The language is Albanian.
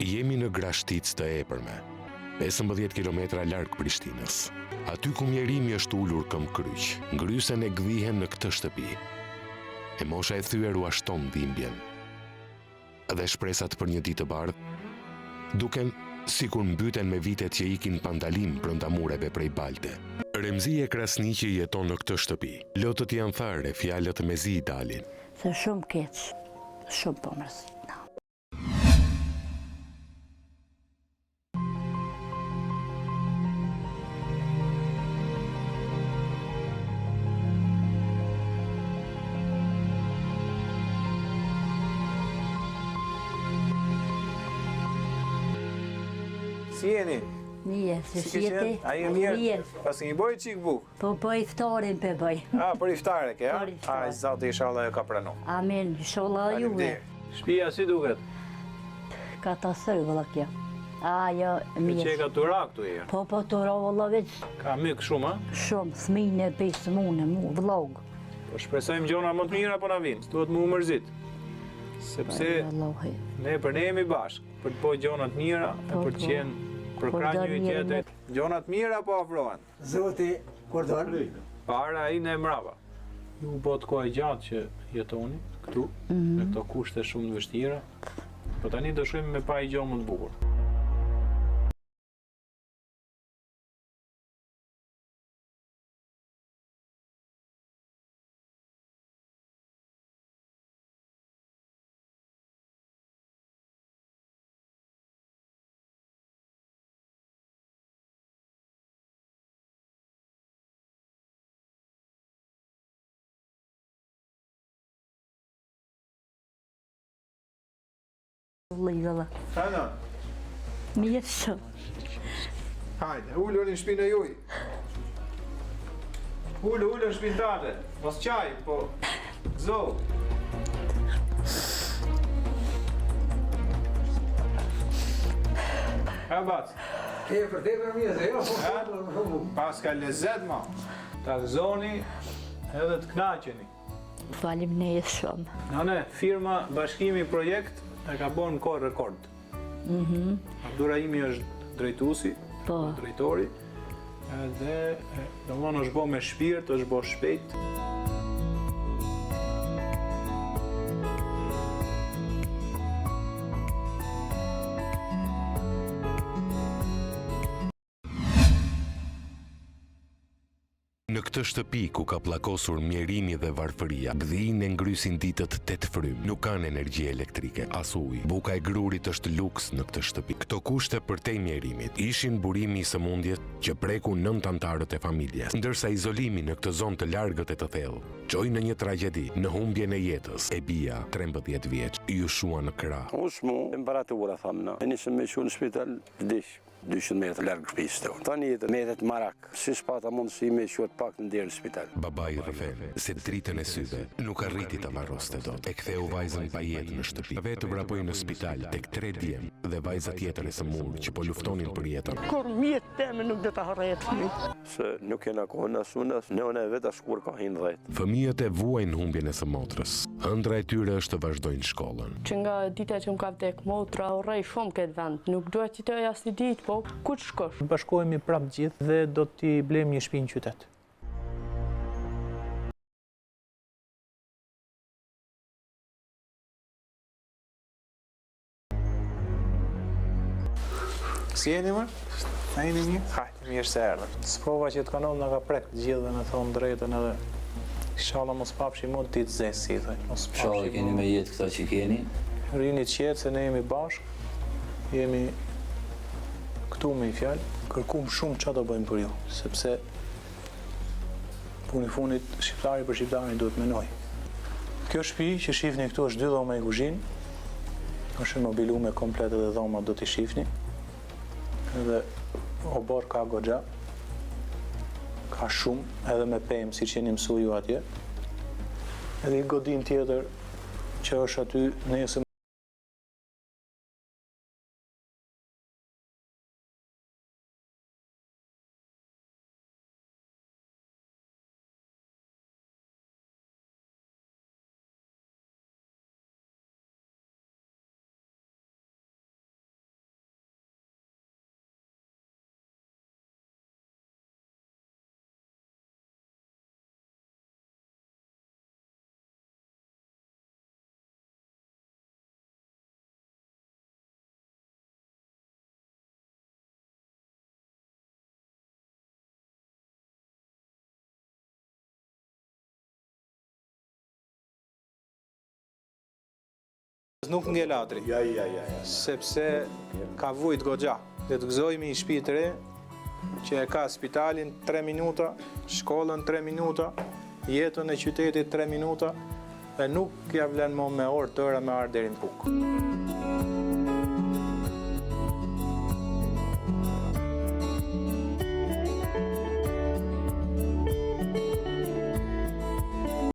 Jemi në Grashtic të epërme, 15 kilometra larg Prishtinës. Aty ku mjerimi është ulur këm kryq, ngrysen e gdhihen në këtë shtëpi. E mosha e thyer u ashton dhimbjen. Dhe shpresat për një ditë të bardhë duken sikur mbyten me vitet që ikin pandalim brenda mureve prej balte. Remzi e Krasniqi jeton në këtë shtëpi. Lotët janë thare, fjalët me zi dalin. Se shumë keq, shumë po mërzi. Si jeni? Mirë, se si jeti? A je mirë? Pas një boj qik buk? Po iftarin për bëj. Për iftare ke, a? Për iftare. A, zati inshallah e ka pranu. Amin, inshallah juve. Shpia si duket? Ka të sërë, vëlla kjo. Jo, mirë. Që e ka tura këtu e? Po, tura, vëlla veç. Ka myk shumë, a? Shumë, thmine, besë mune, vlog. Po shpresojmë gjona më të mira po na vinë, s'duhet mu mërzit. Sepse ne për ne jemi bashkë, për të po gjonat mira, e për të qenë për krajnë një tjetër. Gjonat mira po afrohen. Zoti, kur do? Para i në mrapa. Ju bot kohë gjatë që jetoni këtu, me këto kushte shumë të vështira, po tani do shkojmë me pa i gjonë më të bukur. Hana, Mirë shumë. hajde, ullë në shpinë e juj. Ullë në shpinë tate. Mos qaj, po gëzo. Ha, bac. Ke për te për mirë, se jo? Pas ka lezet, ma. Ta gëzoni edhe të knaqeni. Falim ne e shumë. Nane, firma Bashkimi Projekt e ka bon në kohë rekord. Abdura imi është drejtusi, drejtori, dhe do mënë është bo me shpirt, është bo shpejt. Në këtë shtëpi ku ka pllakosur mjerimi dhe varfëria, gdhinë e ngrysin ditët 8 frymë. Nuk kanë energji elektrike, as ujë. Buka e grurit është luks në këtë shtëpi. Këto kushte përtej mjerimit ishin burimi i sëmundjes që preku 9 antarët e familjes, ndërsa izolimi në këtë zonë të largët e të thellë çoi në një tragjedi, në humbjen e jetës e bia 13 vjeç, ju shua në krah. Usmu, temperatura thamna. E nisëm me shu në spital, vdish. 200 metrë largë shtëpisë tonë. Tani merret marak, si s'pata mundësi me quhet pak në derë në spital. Babai rrëfen, se dritën e syve nuk arriti ta varroste dot. E ktheu vajzën pa jetë në shtëpi. Vetë vrapoi në spital tek 3 djem dhe vajza tjetër e sëmur që po luftonin për jetën. Kur mjetë teme nuk do të harret. Se nuk kena kohën as unë as nëna e vet as kur ka hin dhjet. Fëmijët e vuajnë humbjen e së motrës. Ëndra e tyre është të vazhdojnë shkollën. Që nga dita që më ka vdek motra, urrej shumë këtë vend. Nuk duhet që të jas një ditë, po ku të shkosh? Bashkohemi prapë gjithë dhe do t'i blejmë një shtëpi në qytet. Si jeni më? A jeni mirë? Hajde, mirë se erdhën. Sprova që të kanon nga ka prek gjithë dhe me thonë drejtën edhe inshallah mos papshi mund t'i të zesë, si thëj. Inshallah keni me jetë këta që keni. Rini qetë se ne jemi bashkë, jemi këtu me i fjallë, kërkum shumë që do bëjmë për ju, sepse puni funit shqiptari për shqiptari duhet menoj. Kjo shtëpi që shifni këtu është 2 dhoma i kuzhinë, është mobilume komplet edhe dhoma do t'i shifni, edhe obor ka goxha, ka shumë edhe me pemë si që jeni mësu ju atje, edhe i godin tjetër që është aty nesër Nuk nge latri. Ja. Sepse ka vujt goxha. Dhe të gëzojmë një shtëpi të re që e ka spitalin 3 minuta, shkollën 3 minuta, jetën e qytetit 3 minuta, dhe nuk ja vlen më me orë tëra me ardh deri në Puk.